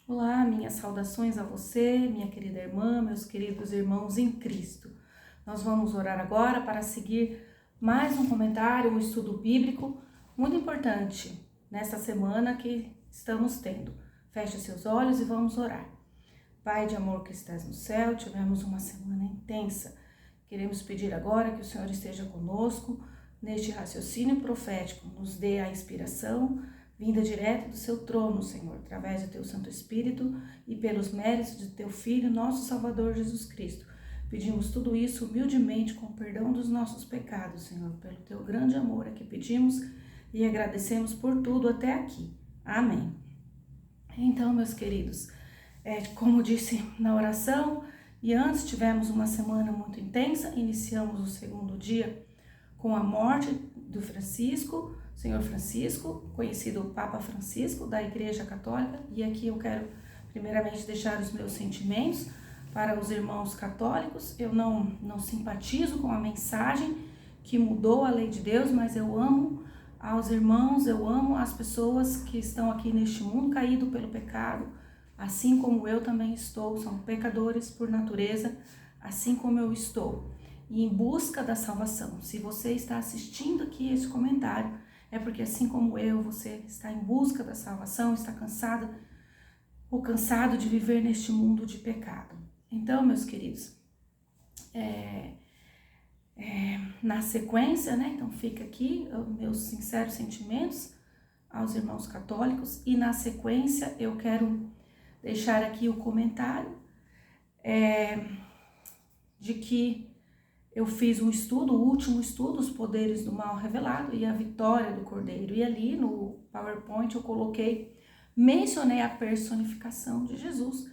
Olá, minhas saudações a você, minha querida irmã, meus queridos irmãos em Cristo. Nós vamos orar agora para seguir mais um comentário, um estudo bíblico muito importante nessa semana que estamos tendo. Feche seus olhos e vamos orar. Pai de amor que estás no céu, tivemos uma semana intensa. Queremos pedir agora que o Senhor esteja conosco neste raciocínio profético, nos dê a inspiração vinda direto do seu trono, Senhor, através do teu Santo Espírito e pelos méritos de teu Filho, nosso Salvador Jesus Cristo. Pedimos tudo isso humildemente com perdão dos nossos pecados, Senhor, pelo teu grande amor é que pedimos e agradecemos por tudo até aqui. Amém. Então, meus queridos, como disse na oração, e antes tivemos uma semana muito intensa, iniciamos o segundo dia com a morte do Senhor Francisco, conhecido Papa Francisco, da Igreja Católica, e aqui eu quero primeiramente deixar os meus sentimentos para os irmãos católicos. Eu não simpatizo com a mensagem que mudou a lei de Deus, mas eu amo aos irmãos, eu amo as pessoas que estão aqui neste mundo caído pelo pecado, assim como eu também estou, são pecadores por natureza, assim como eu estou, e em busca da salvação. Se você está assistindo aqui esse comentário, é porque assim como eu, você está em busca da salvação, está cansado ou cansado de viver neste mundo de pecado. Então, meus queridos, na sequência, né? Então fica aqui os meus sinceros sentimentos aos irmãos católicos, e na sequência eu quero deixar aqui o comentário de que eu fiz um estudo, o último estudo, os poderes do mal revelado e a vitória do Cordeiro. E ali no PowerPoint eu mencionei a personificação de Jesus.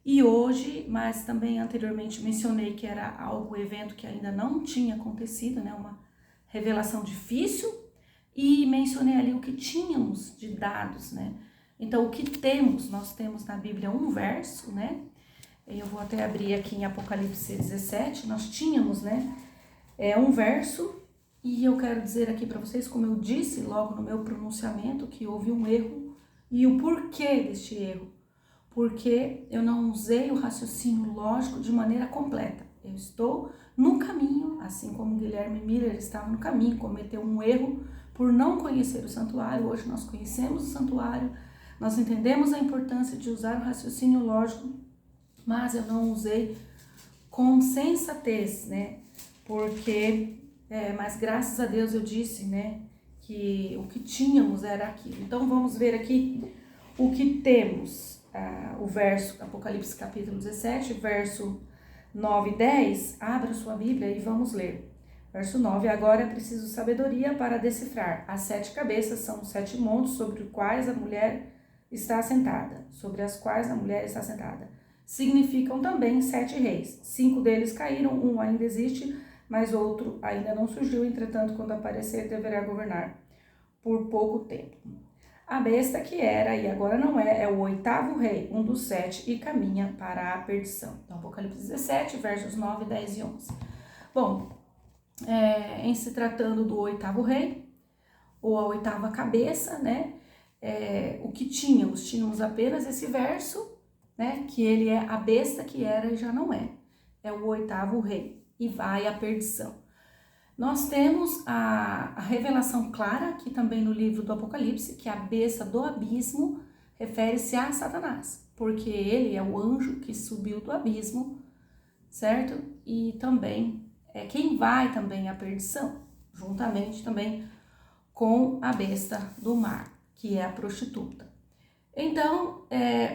E hoje, mas também anteriormente mencionei que era evento que ainda não tinha acontecido, né? Uma revelação difícil. E mencionei ali o que tínhamos de dados, né? Então, o que temos? Nós temos na Bíblia um verso, né? Eu vou até abrir aqui em Apocalipse 17, nós tínhamos, né, um verso, e eu quero dizer aqui para vocês, como eu disse logo no meu pronunciamento, que houve um erro, e o porquê deste erro. Porque eu não usei o raciocínio lógico de maneira completa. Eu estou no caminho, assim como Guilherme Miller estava no caminho, cometeu um erro por não conhecer o santuário. Hoje nós conhecemos o santuário, nós entendemos a importância de usar o raciocínio lógico, mas eu não usei com sensatez, né? Porque, mas graças a Deus eu disse, né, que o que tínhamos era aquilo. Então vamos ver aqui o que temos. O verso, Apocalipse capítulo 17, verso 9 e 10. Abra sua Bíblia e vamos ler. Verso 9, agora é preciso sabedoria para decifrar. As 7 cabeças são os 7 montes sobre os quais a mulher está assentada, Significam também 7 reis. 5 deles caíram, um ainda existe, mas outro ainda não surgiu. Entretanto, quando aparecer, deverá governar por pouco tempo. A besta que era e agora não é o 8º rei, um dos 7, e caminha para a perdição. Então, Apocalipse 17, versos 9, 10 e 11. Bom, em se tratando do 8º rei, ou a 8ª cabeça, né? O que tínhamos? Tínhamos apenas esse verso, né, que ele é a besta que era e já não é. É o 8º rei e vai à perdição. Nós temos a revelação clara aqui também no livro do Apocalipse, que a besta do abismo refere-se a Satanás, porque ele é o anjo que subiu do abismo, certo? E também é quem vai também à perdição, juntamente também com a besta do mar, que é a prostituta. Então,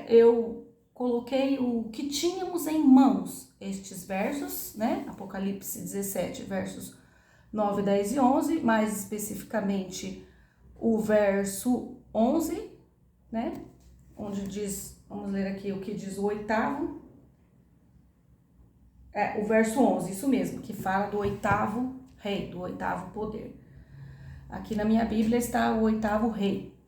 eu coloquei o que tínhamos em mãos, estes versos, né? Apocalipse 17, versos 9, 10 e 11, mais especificamente o verso 11, né? Onde diz, vamos ler aqui o que diz o 8º. O verso 11, isso mesmo, que fala do 8º rei, do 8º poder. Aqui na minha Bíblia está o 8º rei,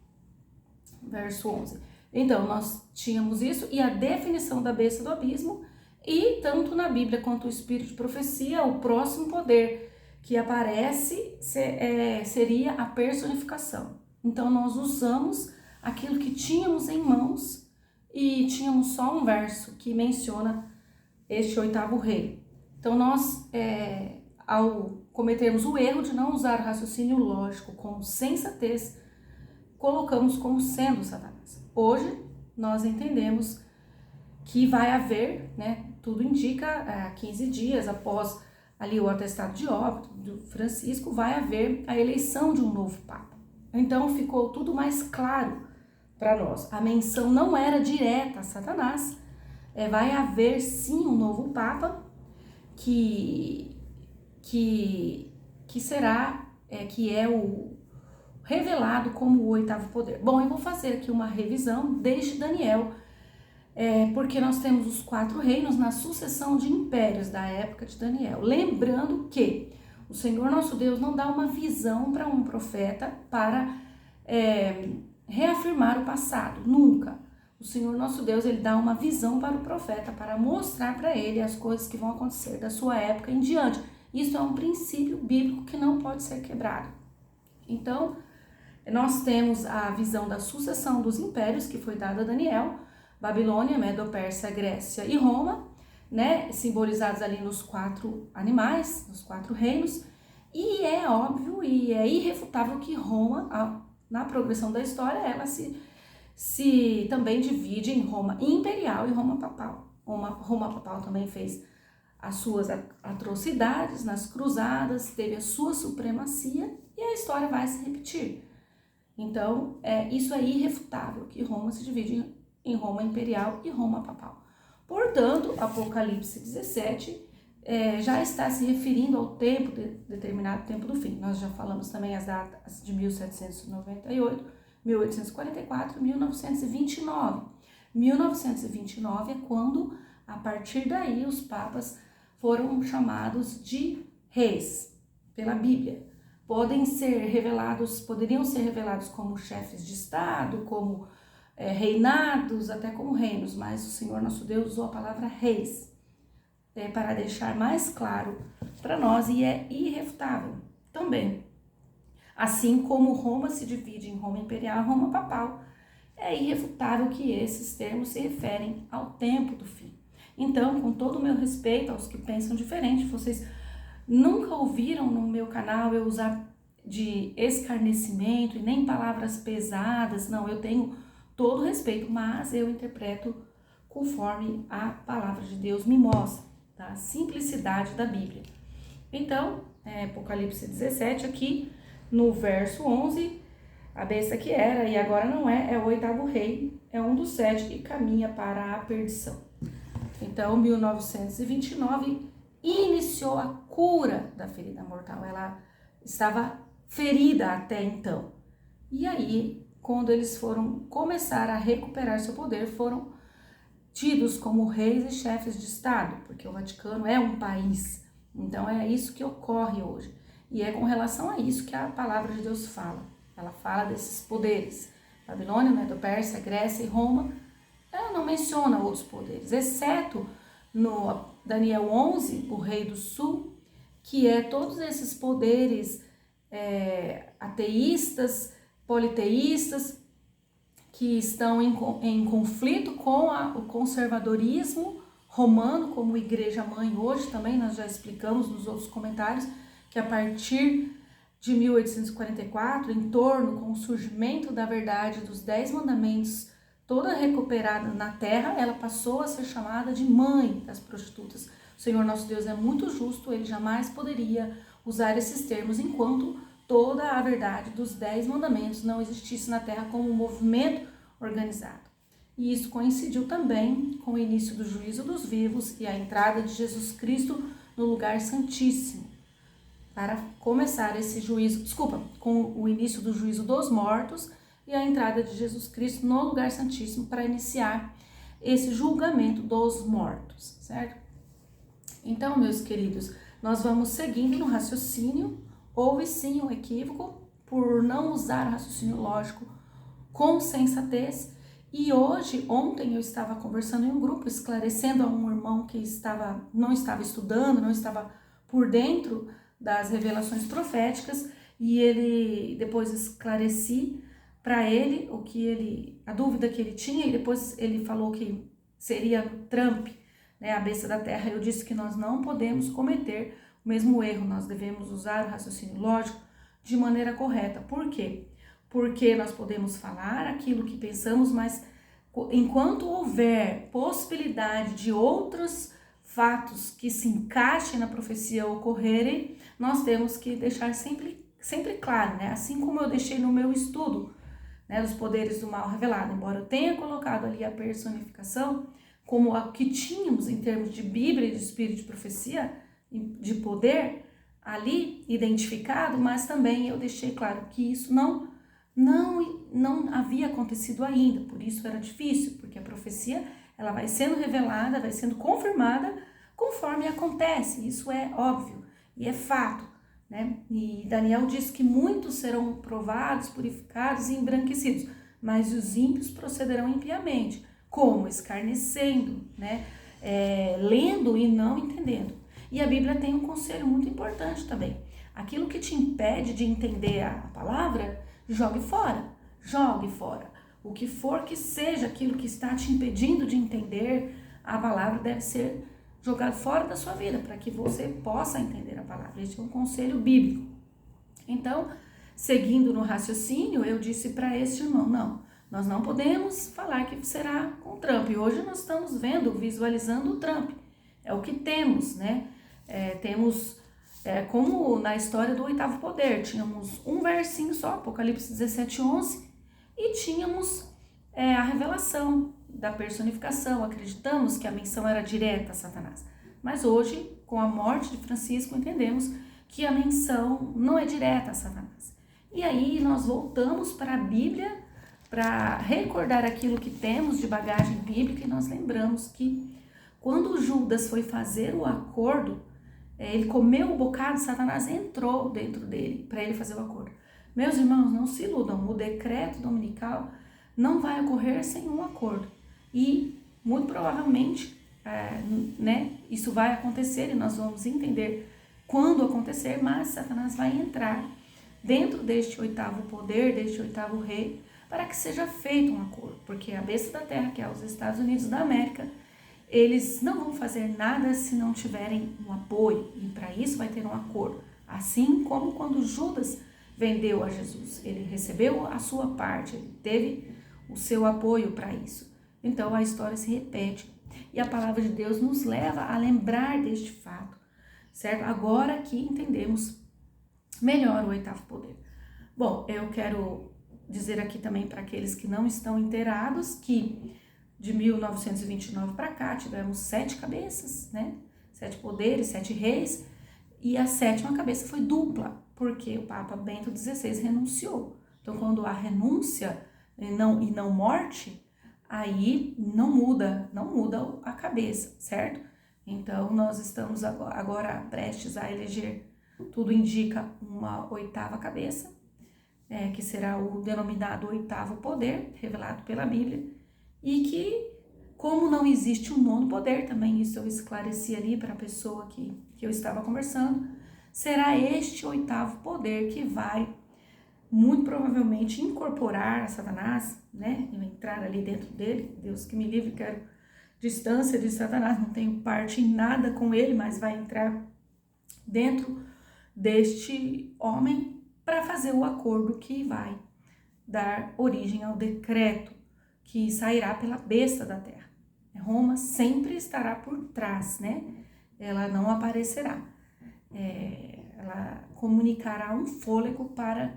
verso 11. Então, nós tínhamos isso e a definição da besta do abismo, e tanto na Bíblia quanto o Espírito de Profecia, o próximo poder que aparece seria a personificação. Então, nós usamos aquilo que tínhamos em mãos e só um verso que menciona este 8º rei. Então nós, ao cometermos o erro de não usar o raciocínio lógico com sensatez, colocamos como sendo Satanás. Hoje nós entendemos que vai haver, né, tudo indica, 15 dias após ali o atestado de óbito do Francisco, vai haver a eleição de um novo Papa. Então ficou tudo mais claro para nós. A menção não era direta a Satanás, vai haver sim um novo Papa que será, que é o revelado como o 8º poder. Bom, eu vou fazer aqui uma revisão desde Daniel, porque nós temos os 4 reinos na sucessão de impérios da época de Daniel. Lembrando que o Senhor nosso Deus não dá uma visão para um profeta para reafirmar o passado, nunca. O Senhor nosso Deus, ele dá uma visão para o profeta, para mostrar para ele as coisas que vão acontecer da sua época em diante. Isso é um princípio bíblico que não pode ser quebrado. Então, nós temos a visão da sucessão dos impérios que foi dada a Daniel, Babilônia, Medo-Pérsia, Grécia e Roma, né, simbolizados ali nos 4 animais, nos 4 reinos, e é óbvio e é irrefutável que Roma, na progressão da história, ela se também divide em Roma imperial e Roma papal. Roma papal também fez as suas atrocidades nas cruzadas, teve a sua supremacia e a história vai se repetir. Então, isso é irrefutável, que Roma se divide em Roma imperial e Roma papal. Portanto, Apocalipse 17 já está se referindo ao tempo, determinado tempo do fim. Nós já falamos também as datas de 1798, 1844 e 1929. 1929 é quando, a partir daí, os papas foram chamados de reis pela Bíblia. Poderiam ser revelados como chefes de Estado, como reinados, até como reinos, mas o Senhor nosso Deus usou a palavra reis para deixar mais claro para nós, e é irrefutável também. Assim como Roma se divide em Roma imperial e Roma papal, é irrefutável que esses termos se referem ao tempo do fim. Então, com todo o meu respeito aos que pensam diferente, vocês nunca ouviram no meu canal eu usar de escarnecimento e nem palavras pesadas, não, eu tenho todo respeito, mas eu interpreto conforme a palavra de Deus me mostra, tá? A simplicidade da Bíblia. Então, Apocalipse 17 aqui, no verso 11, a besta que era e agora não é o 8º rei, é um dos 7 e caminha para a perdição. Então, 1929 iniciou a cura da ferida mortal, ela estava ferida até então. E aí, quando eles foram começar a recuperar seu poder, foram tidos como reis e chefes de Estado, porque o Vaticano é um país. Então, é isso que ocorre hoje. E é com relação a isso que a palavra de Deus fala. Ela fala desses poderes. Babilônia, Medo-Pérsia, Grécia e Roma. Ela não menciona outros poderes, exceto no Daniel 11, o rei do sul, que é todos esses poderes ateístas, politeístas, que estão em conflito com o conservadorismo romano, como igreja-mãe hoje também. Nós já explicamos nos outros comentários que a partir de 1844, em torno com o surgimento da verdade dos 10 mandamentos, toda recuperada na terra, ela passou a ser chamada de mãe das prostitutas. O Senhor nosso Deus é muito justo, ele jamais poderia usar esses termos enquanto toda a verdade dos 10 mandamentos não existisse na terra como um movimento organizado. E isso coincidiu também com o início do juízo dos vivos e a entrada de Jesus Cristo no lugar santíssimo, para começar esse juízo, com o início do juízo dos mortos e a entrada de Jesus Cristo no lugar santíssimo para iniciar esse julgamento dos mortos, certo? Então, meus queridos, nós vamos seguindo no raciocínio. Houve sim um equívoco por não usar o raciocínio lógico com sensatez. E ontem eu estava conversando em um grupo, esclarecendo a um irmão que não estava estudando, não estava por dentro das revelações proféticas, e ele depois esclareci para ele a dúvida que ele tinha, e depois ele falou que seria Trump, né, a besta da terra. Eu disse que nós não podemos cometer o mesmo erro, nós devemos usar o raciocínio lógico de maneira correta. Por quê? Porque nós podemos falar aquilo que pensamos, mas enquanto houver possibilidade de outros fatos que se encaixem na profecia ocorrerem, nós temos que deixar sempre claro, né? Assim como eu deixei no meu estudo, né, dos poderes do mal revelado, embora eu tenha colocado ali a personificação como a que tínhamos em termos de Bíblia e de espírito de profecia, de poder ali identificado, mas também eu deixei claro que isso não havia acontecido ainda, por isso era difícil, porque a profecia ela vai sendo revelada, vai sendo confirmada conforme acontece, isso é óbvio e é fato, né? E Daniel diz que muitos serão provados, purificados e embranquecidos, mas os ímpios procederão impiamente, como? Escarnecendo, né? Lendo e não entendendo. E a Bíblia tem um conselho muito importante também. Aquilo que te impede de entender a palavra, jogue fora. Jogue fora. O que for que seja aquilo que está te impedindo de entender a palavra deve ser jogado fora da sua vida, para que você possa entender a palavra. Esse é um conselho bíblico. Então, seguindo no raciocínio, eu disse para este irmão, não, nós não podemos falar que será com Trump. E hoje nós estamos visualizando o Trump. É o que temos, né? Temos, como na história do oitavo poder, tínhamos um versinho só, Apocalipse 17:11, e tínhamos a revelação da personificação. Acreditamos que a menção era direta a Satanás. Mas hoje, com a morte de Francisco, entendemos que a menção não é direta a Satanás. E aí nós voltamos para a Bíblia para recordar aquilo que temos de bagagem bíblica, e nós lembramos que quando Judas foi fazer o acordo, ele comeu o bocado, Satanás entrou dentro dele para ele fazer o acordo. Meus irmãos, não se iludam, o decreto dominical não vai ocorrer sem um acordo. E muito provavelmente, isso vai acontecer e nós vamos entender quando acontecer, mas Satanás vai entrar dentro deste oitavo poder, deste oitavo rei, para que seja feito um acordo. Porque a besta da terra, que é os Estados Unidos da América, eles não vão fazer nada se não tiverem um apoio, e para isso vai ter um acordo. Assim como quando Judas vendeu a Jesus, ele recebeu a sua parte, ele teve o seu apoio para isso. Então a história se repete e a palavra de Deus nos leva a lembrar deste fato, certo? Agora que entendemos melhor o oitavo poder. Bom, eu quero dizer aqui também para aqueles que não estão inteirados que de 1929 para cá, tivemos 7 cabeças, né? 7 poderes, 7 reis, e a 7ª cabeça foi dupla, porque o Papa Bento XVI renunciou. Então, quando há renúncia e não morte, aí não muda a cabeça, certo? Então, nós estamos agora prestes a eleger, tudo indica, uma 8ª cabeça, que será o denominado oitavo poder, revelado pela Bíblia, e que, como não existe um 9º poder, também isso eu esclareci ali para a pessoa que eu estava conversando, será este oitavo poder que vai, muito provavelmente, incorporar a Satanás, né, e entrar ali dentro dele. Deus que me livre, quero distância de Satanás, não tenho parte em nada com ele, mas vai entrar dentro deste homem para fazer o acordo que vai dar origem ao decreto que sairá pela besta da terra. Roma sempre estará por trás, né? Ela não aparecerá. Ela comunicará um fôlego para...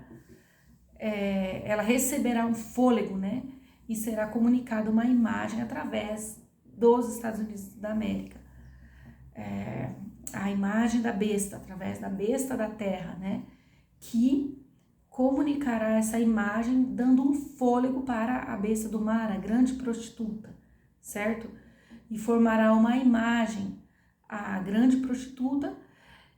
ela receberá um fôlego, né? E será comunicada uma imagem através dos Estados Unidos da América. A imagem da besta, através da besta da terra, né? Que comunicará essa imagem dando um fôlego para a besta do mar, a grande prostituta, certo? E formará uma imagem, a grande prostituta,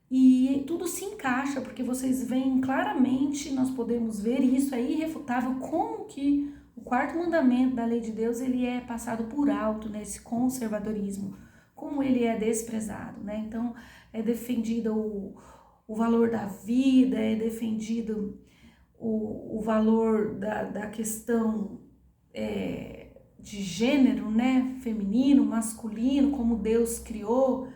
e tudo se encaixa, porque vocês veem claramente, nós podemos ver, e isso é irrefutável, como que o 4º mandamento da lei de Deus, ele é passado por alto nesse conservadorismo, como ele é desprezado, né? Então, é defendido o valor da vida, é defendido o valor da questão de gênero, né, feminino, masculino, como Deus criou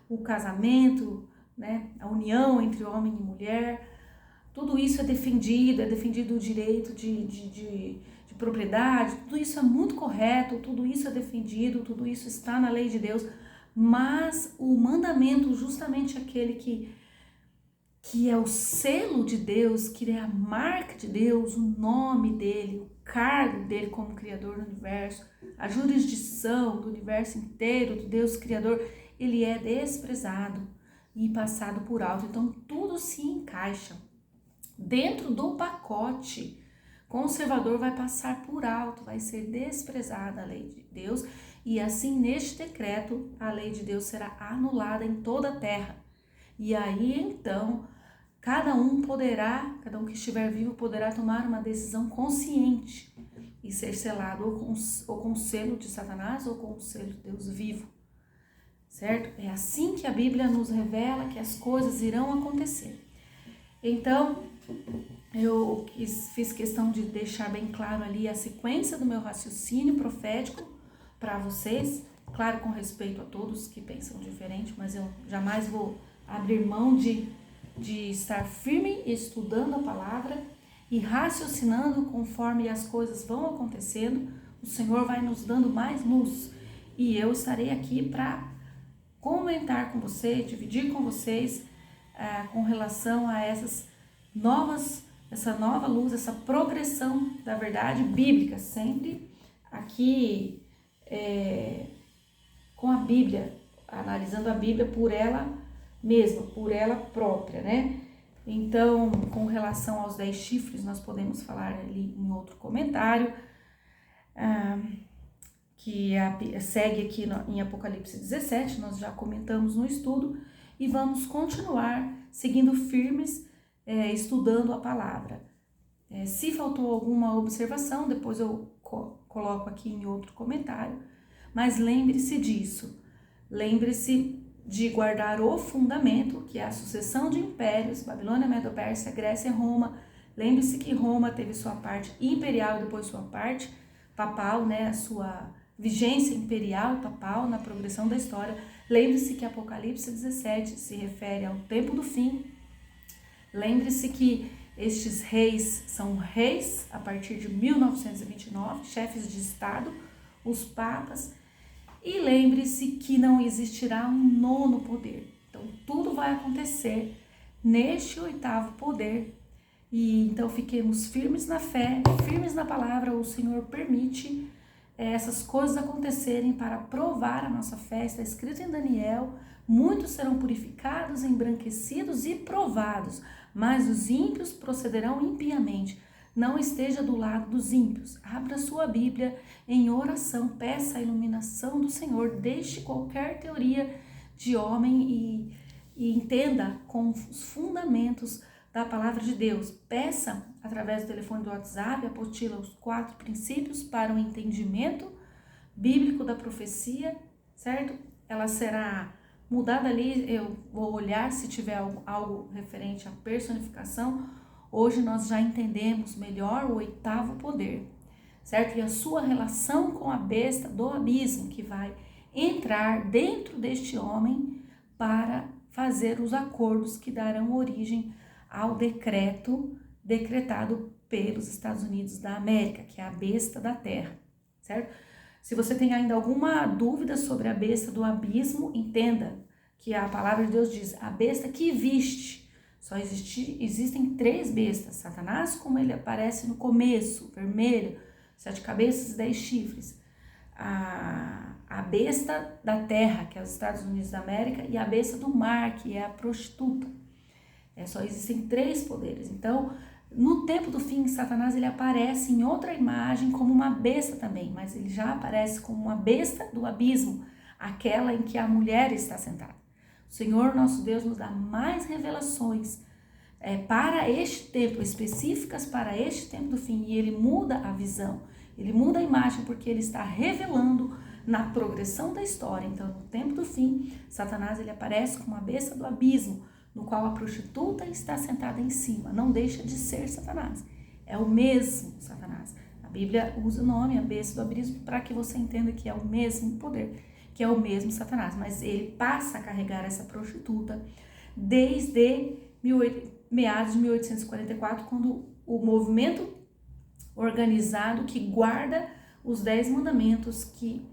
o casamento, né, a união entre homem e mulher. Tudo isso é defendido o direito de propriedade, tudo isso é muito correto, tudo isso é defendido, tudo isso está na lei de Deus, mas o mandamento, justamente aquele que é o selo de Deus, que é a marca de Deus, o nome dele, o cargo dele como Criador do universo, a jurisdição do universo inteiro, do Deus Criador, ele é desprezado e passado por alto. Então tudo se encaixa dentro do pacote conservador, vai passar por alto, vai ser desprezada a lei de Deus, e assim neste decreto a lei de Deus será anulada em toda a terra. E aí então cada um que estiver vivo poderá tomar uma decisão consciente e ser selado ou com o selo de Satanás ou com o selo de Deus vivo, certo? É assim que a Bíblia nos revela que as coisas irão acontecer. Então, eu fiz questão de deixar bem claro ali a sequência do meu raciocínio profético para vocês, claro, com respeito a todos que pensam diferente, mas eu jamais vou abrir mão de estar firme estudando a palavra e raciocinando conforme as coisas vão acontecendo. O Senhor vai nos dando mais luz e eu estarei aqui para comentar com vocês, dividir com vocês com relação a essa nova luz, essa progressão da verdade bíblica, sempre aqui com a Bíblia, analisando a Bíblia por ela mesma, por ela própria, né? Então, com relação aos 10 chifres, nós podemos falar ali em outro comentário, que segue aqui em Apocalipse 17, nós já comentamos no estudo, e vamos continuar seguindo firmes, estudando a palavra. Se faltou alguma observação, depois eu coloco aqui em outro comentário, mas lembre-se disso, lembre-se de guardar o fundamento, que é a sucessão de impérios, Babilônia, Medo-Pérsia, Grécia e Roma. Lembre-se que Roma teve sua parte imperial e depois sua parte papal, né, a sua vigência imperial e papal na progressão da história. Lembre-se que Apocalipse 17 se refere ao tempo do fim. Lembre-se que estes reis são reis a partir de 1929, chefes de Estado, os papas. E lembre-se que não existirá um nono poder. Então, tudo vai acontecer neste 8º poder. E então, fiquemos firmes na fé, firmes na palavra. O Senhor permite essas coisas acontecerem para provar a nossa fé. Está escrito em Daniel: muitos serão purificados, embranquecidos e provados, mas os ímpios procederão impiamente. Não esteja do lado dos ímpios. Abra sua Bíblia em oração, peça a iluminação do Senhor, deixe qualquer teoria de homem e entenda com os fundamentos da palavra de Deus. Peça através do telefone do WhatsApp, apostila os 4 princípios para o entendimento bíblico da profecia, certo? Ela será mudada ali, eu vou olhar se tiver algo referente à personificação. Hoje nós já entendemos melhor o 8º poder, certo? E a sua relação com a besta do abismo, que vai entrar dentro deste homem para fazer os acordos que darão origem ao decreto decretado pelos Estados Unidos da América, que é a besta da terra, certo? Se você tem ainda alguma dúvida sobre a besta do abismo, entenda que a palavra de Deus diz: a besta que viste. Só existem 3 bestas. Satanás, como ele aparece no começo, vermelho, 7 cabeças e 10 chifres. A besta da terra, que é os Estados Unidos da América, e a besta do mar, que é a prostituta. Só existem 3 poderes. Então, no tempo do fim, Satanás ele aparece em outra imagem como uma besta também, mas ele já aparece como uma besta do abismo, aquela em que a mulher está sentada. O Senhor nosso Deus nos dá mais revelações para este tempo, específicas para este tempo do fim, e ele muda a visão, ele muda a imagem, porque ele está revelando na progressão da história. Então, no tempo do fim, Satanás ele aparece como uma besta do abismo, no qual a prostituta está sentada em cima. Não deixa de ser Satanás, é o mesmo Satanás. A Bíblia usa o nome, a besta do abismo, para que você entenda que é o mesmo poder, que é o mesmo Satanás, mas ele passa a carregar essa prostituta desde meados de 1844, quando o movimento organizado que guarda os 10 mandamentos, que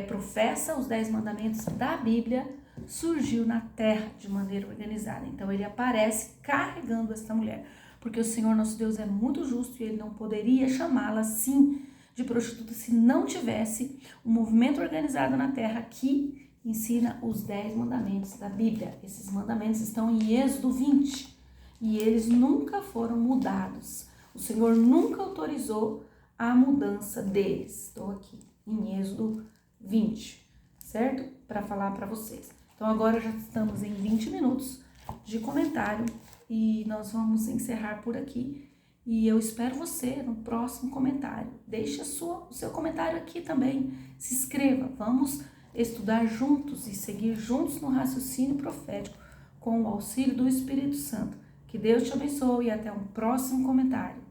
professa os 10 mandamentos da Bíblia, surgiu na terra de maneira organizada. Então ele aparece carregando esta mulher, porque o Senhor nosso Deus é muito justo e ele não poderia chamá-la assim de prostituta se não tivesse um movimento organizado na terra que ensina os 10 mandamentos da Bíblia. Esses mandamentos estão em Êxodo 20 e eles nunca foram mudados. O Senhor nunca autorizou a mudança deles. Estou aqui em Êxodo 20, certo? Para falar para vocês. Então agora já estamos em 20 minutos de comentário e nós vamos encerrar por aqui. E eu espero você no próximo comentário. Deixa o seu comentário aqui também. Se inscreva. Vamos estudar juntos e seguir juntos no raciocínio profético com o auxílio do Espírito Santo. Que Deus te abençoe e até um próximo comentário.